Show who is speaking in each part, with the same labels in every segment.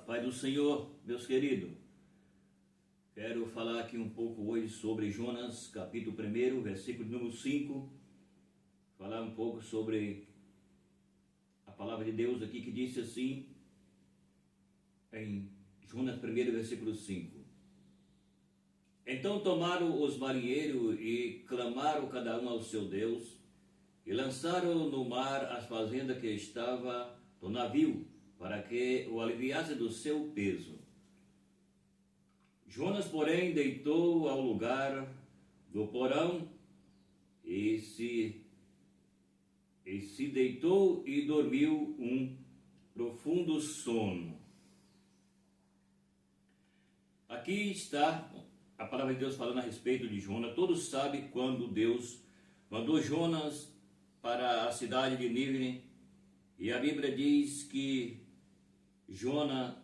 Speaker 1: Pai do Senhor, meus queridos. Quero falar aqui um pouco hoje sobre Jonas, capítulo 1, versículo número 5. Falar um pouco sobre a palavra de Deus aqui que disse assim, em Jonas 1, versículo 5. Então tomaram os marinheiros e clamaram cada um ao seu Deus, e lançaram no mar as fazendas que estava no navio, para que o aliviasse do seu peso. Jonas, porém, deitou ao lugar do porão e se deitou e dormiu um profundo sono. Aqui está a palavra de Deus falando a respeito de Jonas. Todos sabem quando Deus mandou Jonas para a cidade de Nínive, e a Bíblia diz que Jonas,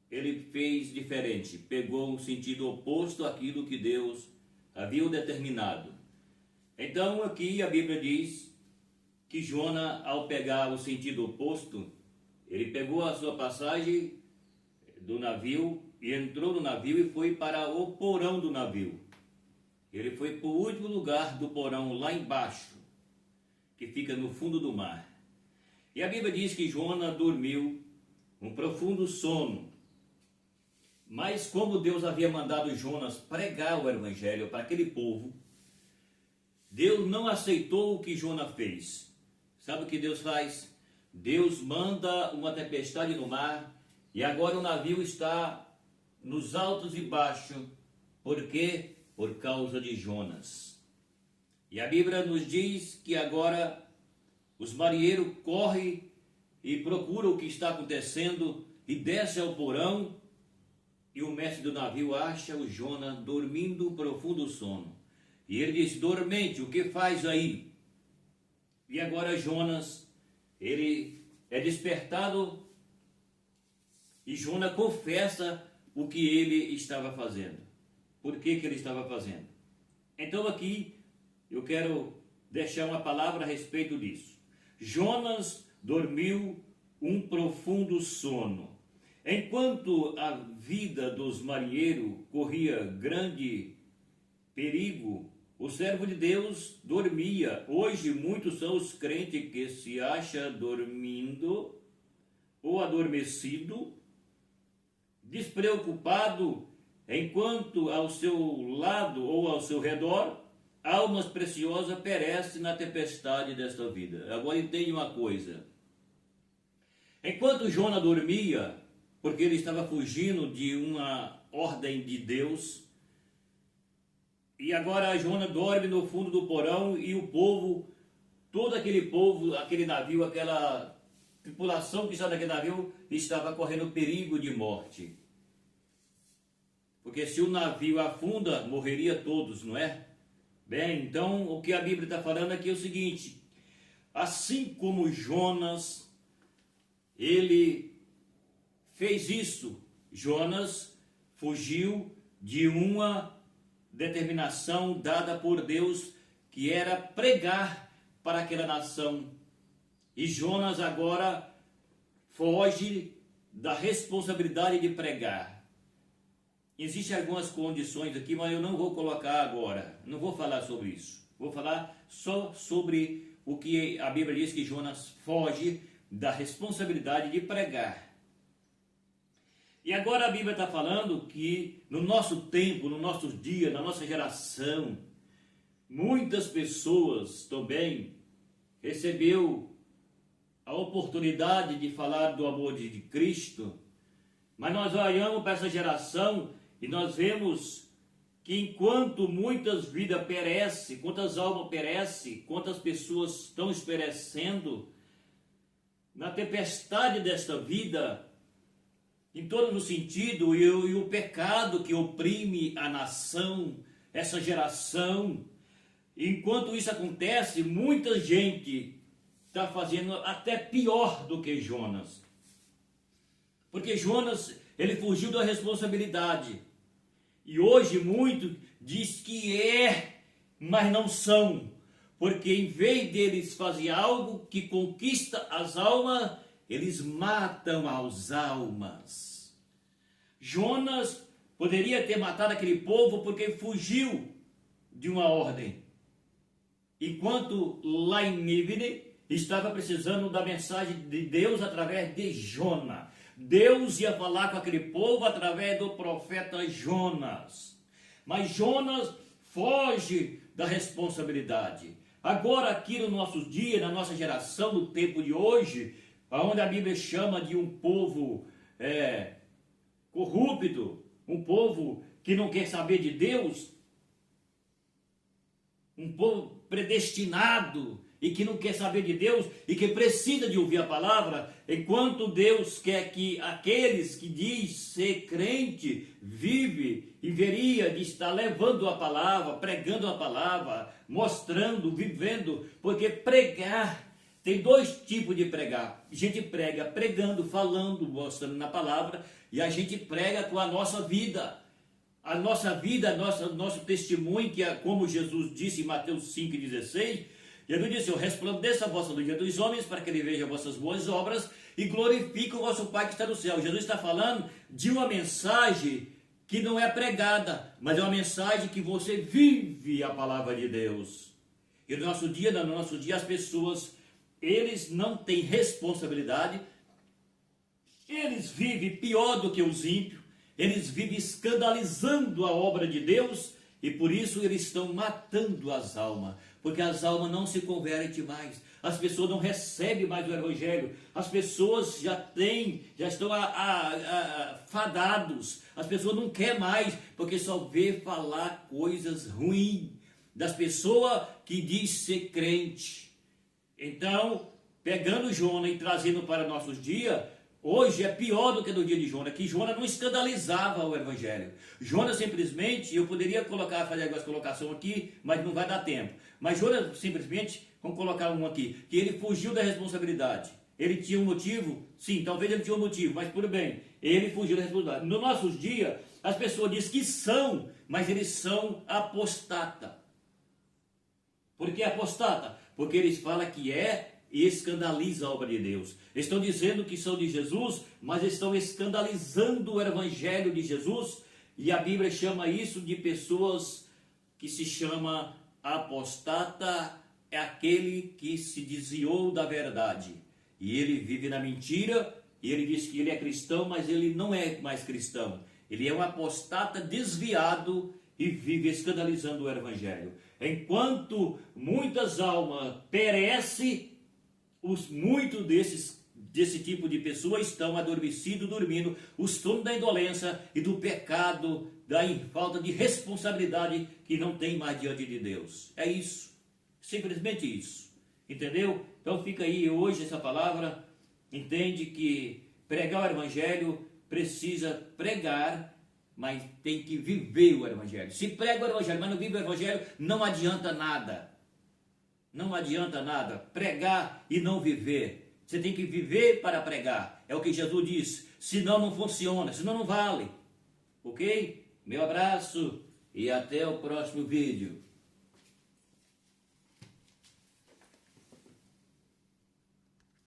Speaker 1: ele fez diferente, pegou um sentido oposto àquilo que Deus havia determinado. Então aqui a Bíblia diz que Jonas, ao pegar o sentido oposto, ele pegou a sua passagem do navio e entrou no navio e foi para o porão do navio. Ele foi para o último lugar do porão, lá embaixo, que fica no fundo do mar. E a Bíblia diz que Jonas dormiu um profundo sono. Mas como Deus havia mandado Jonas pregar o evangelho para aquele povo, Deus não aceitou o que Jonas fez. Sabe o que Deus faz? Deus manda uma tempestade no mar e agora o navio está nos altos e baixos. Por quê? Por causa de Jonas. E a Bíblia nos diz que agora os marinheiros correm e procuram o que está acontecendo e descem ao porão. E o mestre do navio acha o Jonas dormindo um profundo sono. E ele diz: dormente, o que faz aí? E agora Jonas, ele é despertado e Jonas confessa o que ele estava fazendo. Por que ele estava fazendo? Então aqui eu quero deixar uma palavra a respeito disso. Jonas dormiu um profundo sono. Enquanto a vida dos marinheiros corria grande perigo, o servo de Deus dormia. Hoje muitos são os crentes que se acham dormindo ou adormecido, despreocupado, enquanto ao seu lado ou ao seu redor, almas preciosas perecem na tempestade desta vida. Agora entende uma coisa. Enquanto Jonas dormia, porque ele estava fugindo de uma ordem de Deus, e agora Jonas dorme no fundo do porão e o povo, todo aquele povo, aquele navio, aquela tripulação que estava naquele navio, estava correndo perigo de morte. Porque se o navio afunda, morreria todos, não é? Bem, então o que a Bíblia está falando aqui é o seguinte: assim como Jonas, ele fez isso, Jonas fugiu de uma determinação dada por Deus, que era pregar para aquela nação. E Jonas agora foge da responsabilidade de pregar. Existem algumas condições aqui, mas eu não vou colocar agora, não vou falar sobre isso. Vou falar só sobre o que a Bíblia diz, que Jonas foge da responsabilidade de pregar. E agora a Bíblia está falando que no nosso tempo, no nosso dia, na nossa geração, muitas pessoas também recebeu a oportunidade de falar do amor de Cristo, mas nós olhamos para essa geração e nós vemos que enquanto muitas vidas perecem, quantas almas perecem, quantas pessoas estão perecendo na tempestade desta vida, em todos os sentidos, e o pecado que oprime a nação, essa geração. Enquanto isso acontece, muita gente está fazendo até pior do que Jonas. Porque Jonas, ele fugiu da responsabilidade. E hoje muito diz que é, mas não são. Porque em vez deles fazer algo que conquista as almas, eles matam as almas. Jonas poderia ter matado aquele povo porque fugiu de uma ordem, enquanto lá em Nínive estava precisando da mensagem de Deus através de Jonas. Deus ia falar com aquele povo através do profeta Jonas. Mas Jonas foge da responsabilidade. Agora aqui no nosso dia, na nossa geração, no tempo de hoje, onde a Bíblia chama de um povo corrupto, um povo que não quer saber de Deus, um povo predestinado e que não quer saber de Deus e que precisa de ouvir a palavra, enquanto Deus quer que aqueles que diz ser crente vive e veria de estar levando a palavra, pregando a palavra, mostrando, vivendo, porque pregar, tem dois tipos de pregar. A gente prega pregando, falando, mostrando na palavra, e a gente prega com a nossa vida. A nossa vida, nosso testemunho, que é como Jesus disse em Mateus 5,16, Jesus disse: eu resplandeço a vossa luz dos homens, para que ele veja vossas boas obras e glorifique o vosso Pai que está no céu. Jesus está falando de uma mensagem que não é pregada, mas é uma mensagem que você vive a palavra de Deus. E no nosso dia, as pessoas, eles não têm responsabilidade, eles vivem pior do que os ímpios, eles vivem escandalizando a obra de Deus, e por isso eles estão matando as almas, porque as almas não se convertem mais, as pessoas não recebem mais o Evangelho, as pessoas já estão fadados, as pessoas não querem mais, porque só vê falar coisas ruins das pessoas que diz ser crente. Então, pegando Jonas e trazendo para nossos dias, hoje é pior do que no dia de Jonas, que Jonas não escandalizava o Evangelho. Jonas simplesmente, eu poderia fazer algumas colocações aqui, mas não vai dar tempo. Mas Jonas simplesmente, vamos colocar um aqui, que ele fugiu da responsabilidade. Ele tinha um motivo? Sim, talvez ele tinha um motivo, mas tudo bem. Ele fugiu da responsabilidade. Nos nossos dias, as pessoas dizem que são, mas eles são apostata. Por que apostata? Porque eles falam que e escandaliza a obra de Deus. Estão dizendo que são de Jesus, mas estão escandalizando o Evangelho de Jesus, e a Bíblia chama isso de pessoas que se chama apostata, é aquele que se desviou da verdade, e ele vive na mentira, e ele diz que ele é cristão, mas ele não é mais cristão. Ele é um apostata desviado e vive escandalizando o Evangelho. Enquanto muitas almas perecem, muitos desse tipo de pessoas estão adormecidos, dormindo, o sono da indolência e do pecado, da falta de responsabilidade que não tem mais diante de Deus. É isso, simplesmente isso, entendeu? Então fica aí hoje essa palavra, entende que pregar o Evangelho precisa pregar, mas tem que viver o Evangelho. Se prega o Evangelho, mas não vive o Evangelho, não adianta nada. Não adianta nada pregar e não viver. Você tem que viver para pregar. É o que Jesus disse. Senão não funciona, senão não vale. Ok? Meu abraço e até o próximo vídeo.